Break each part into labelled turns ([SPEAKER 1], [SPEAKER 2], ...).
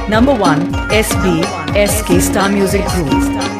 [SPEAKER 1] Number 1, SB, SK Star Music Group.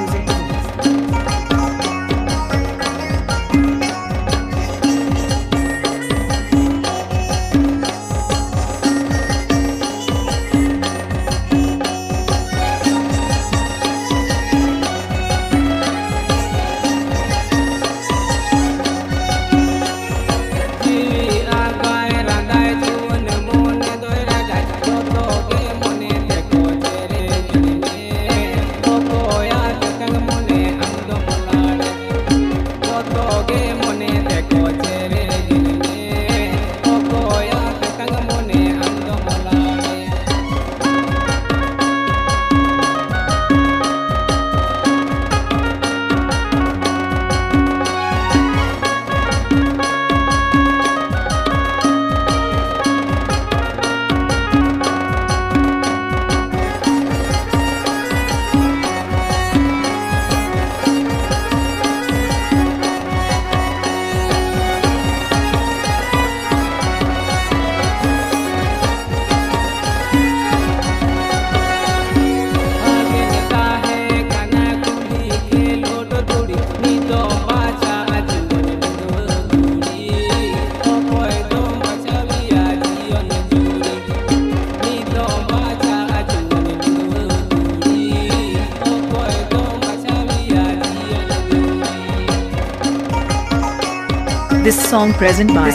[SPEAKER 1] This song present by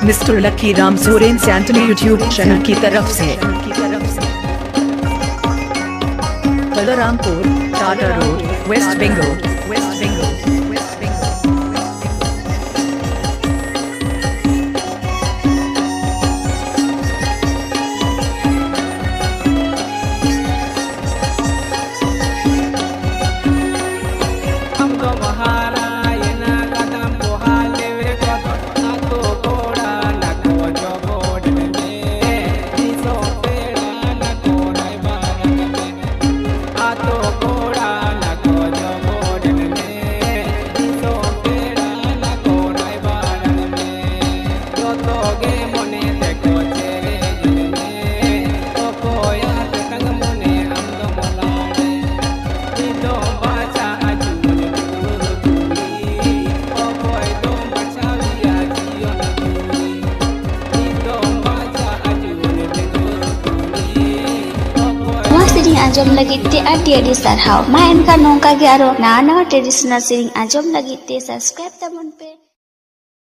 [SPEAKER 1] Mr. Lucky Ram Soren Santony YouTube channel की तरफ से Balrampur Tata road waste Bengal
[SPEAKER 2] आजम लगी ते आदि सारहाव मा एनका नोंका गे आरो ना ट्रेडिशनल सेरिंग आजम लगी ते सब्सक्राइब तमन पे।